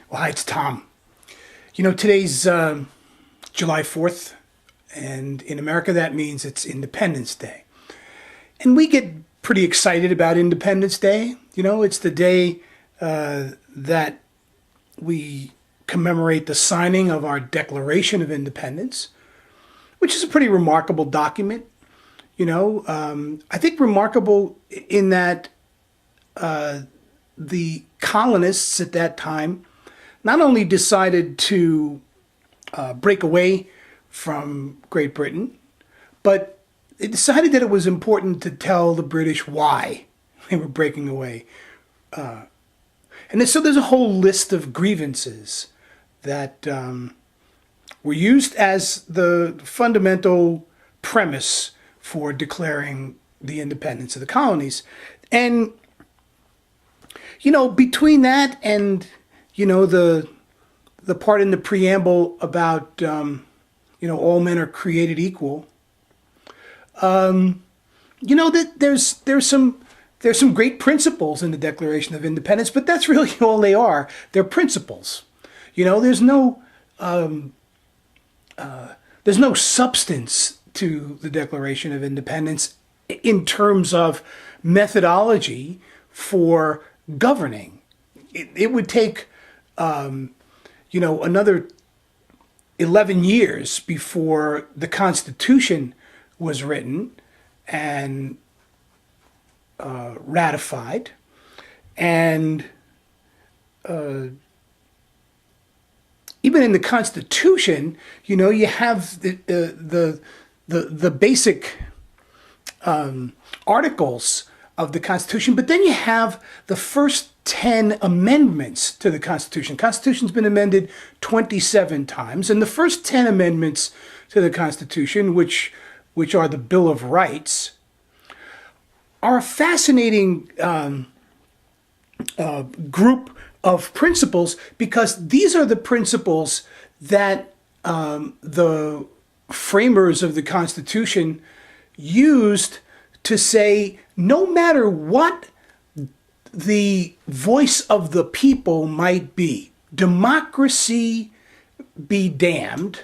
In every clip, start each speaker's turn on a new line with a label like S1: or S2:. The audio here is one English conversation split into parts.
S1: Well, hi, it's Tom. Today's July 4th, and in America that means it's Independence Day. And we get pretty excited about Independence Day. It's the day that we commemorate the signing of our Declaration of Independence, which is a pretty remarkable document. I think remarkable in that the colonists at that time not only decided to break away from Great Britain, but they decided that it was important to tell the British why they were breaking away. So there's a whole list of grievances that were used as the fundamental premise for declaring the independence of the colonies. And, between that and the part in the preamble about all men are created equal. That there's some great principles in the Declaration of Independence, but that's really all they are. They're principles. There's no substance to the Declaration of Independence in terms of methodology for governing. It would take another 11 years before the Constitution was written and ratified, and even in the Constitution, you have the basic articles of the Constitution, but then you have the first 10 amendments to the Constitution. Constitution's been amended 27 times, and the first 10 amendments to the Constitution, which are the Bill of Rights, are a fascinating group of principles, because these are the principles that the framers of the Constitution used to say, no matter what the voice of the people might be, democracy be damned,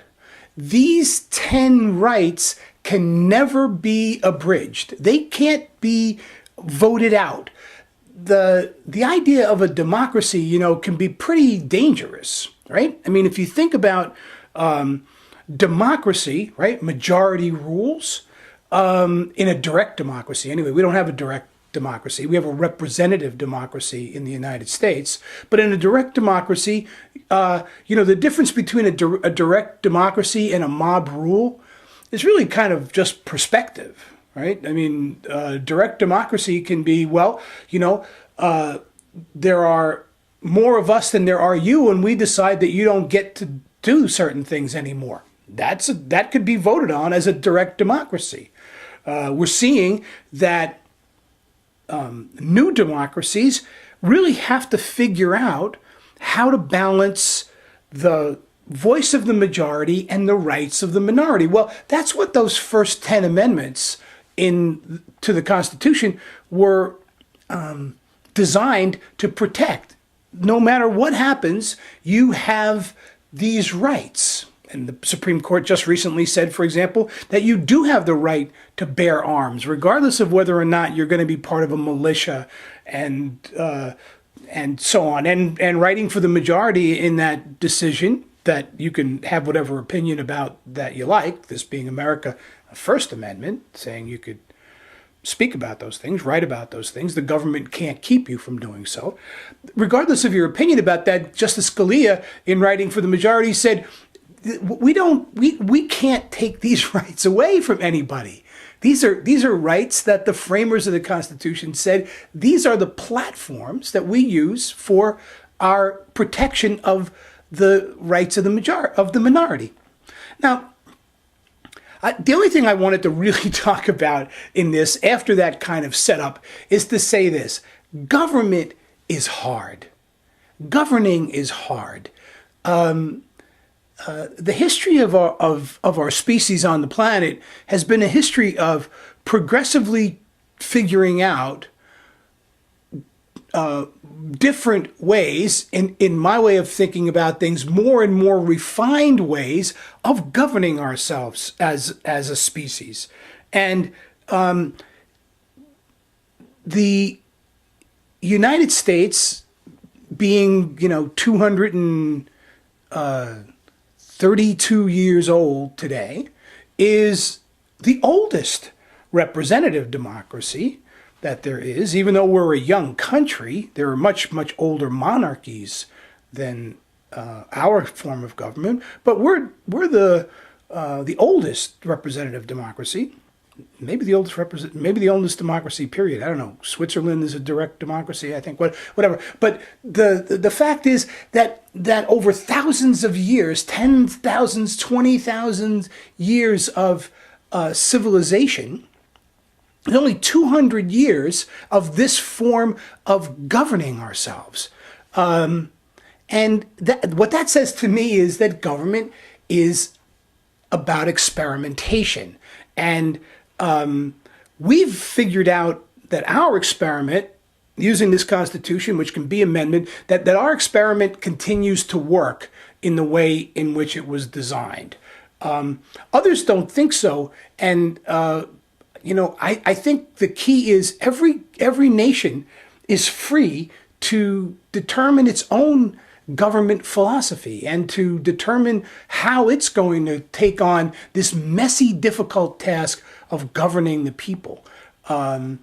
S1: these 10 rights can never be abridged. They can't be voted out. The idea of a democracy, can be pretty dangerous, right? I mean, if you think about democracy, right, majority rules, in a direct democracy. Anyway, we don't have a direct democracy. We have a representative democracy in the United States. But in a direct democracy, the difference between a direct democracy and a mob rule is really kind of just perspective, right? I mean, direct democracy can be, there are more of us than there are you, and we decide that you don't get to do certain things anymore. That could be voted on as a direct democracy. We're seeing that new democracies really have to figure out how to balance the voice of the majority and the rights of the minority. Well, that's what those first 10 amendments to the Constitution were designed to protect. No matter what happens, you have these rights. And the Supreme Court just recently said, for example, that you do have the right to bear arms, regardless of whether or not you're going to be part of a militia and so on. And writing for the majority in that decision, that you can have whatever opinion about that you like, this being America, a First Amendment, saying you could speak about those things, write about those things. The government can't keep you from doing so. Regardless of your opinion about that, Justice Scalia, in writing for the majority, said, we can't take these rights away from anybody. These are rights that the framers of the Constitution said, these are the platforms that we use for our protection of the rights of the minority. Now, the only thing I wanted to really talk about in this, after that kind of setup, is to say this: government is hard. Governing is hard. The history of our species on the planet has been a history of progressively figuring out different ways, in my way of thinking about things, more and more refined ways of governing ourselves as a species. And the United States, being 232 years old today, is the oldest representative democracy that there is. Even though we're a young country, there are much, much older monarchies than our form of government. But we're the oldest representative democracy. Maybe the oldest democracy. Period. I don't know. Switzerland is a direct democracy, I think. Whatever. But the fact is that over thousands of years, 10,000s, 20,000 years of civilization, there's only 200 years of this form of governing ourselves. And what that says to me is that government is about experimentation. And we've figured out that our experiment, using this Constitution, which can be amended, that our experiment continues to work in the way in which it was designed. Others don't think so. And I think the key is every nation is free to determine its own government philosophy and to determine how it's going to take on this messy, difficult task of governing the people. Over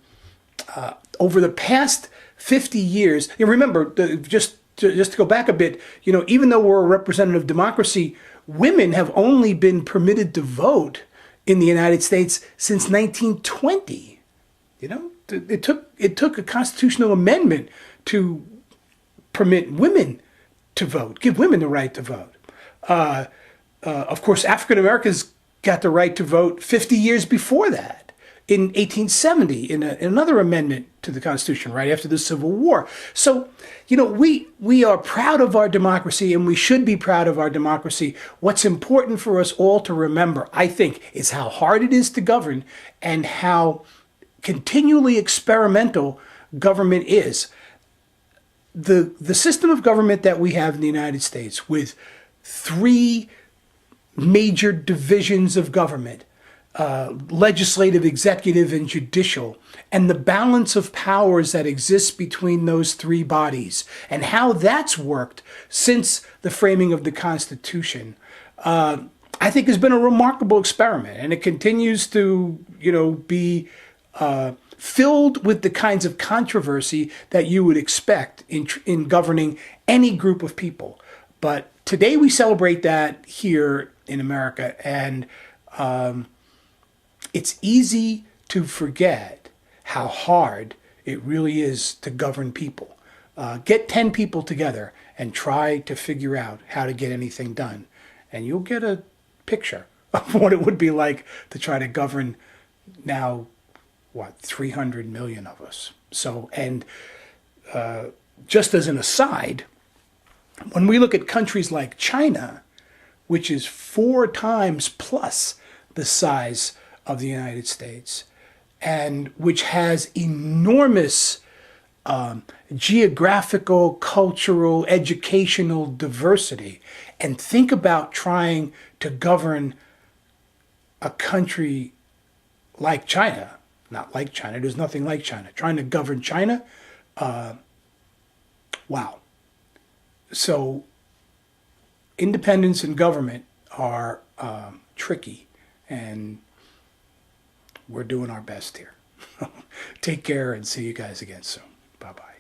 S1: the past 50 years, remember, just to go back a bit, even though we're a representative democracy, women have only been permitted to vote in the United States since 1920. It took a constitutional amendment to permit women to vote, give women the right to vote. Of course, African Americans got the right to vote 50 years before that, in 1870, in another amendment to the Constitution, right after the Civil War. So, we are proud of our democracy, and we should be proud of our democracy. What's important for us all to remember, I think, is how hard it is to govern and how continually experimental government is. The system of government that we have in the United States, with three major divisions of government, legislative, executive, and judicial, and the balance of powers that exists between those three bodies, and how that's worked since the framing of the Constitution, I think has been a remarkable experiment, and it continues to, be filled with the kinds of controversy that you would expect in governing any group of people. But today we celebrate that here in America, and it's easy to forget how hard it really is to govern people. Get 10 people together and try to figure out how to get anything done, and you'll get a picture of what it would be like to try to govern now, 300 million of us. So, and just as an aside, when we look at countries like China, which is 4 times plus the size of the United States, and which has enormous geographical, cultural, educational diversity, and think about trying to govern a country like China, not like China, there's nothing like China, trying to govern China, wow. So independence and government are tricky, and we're doing our best here. Take care, and see you guys again soon. Bye-bye.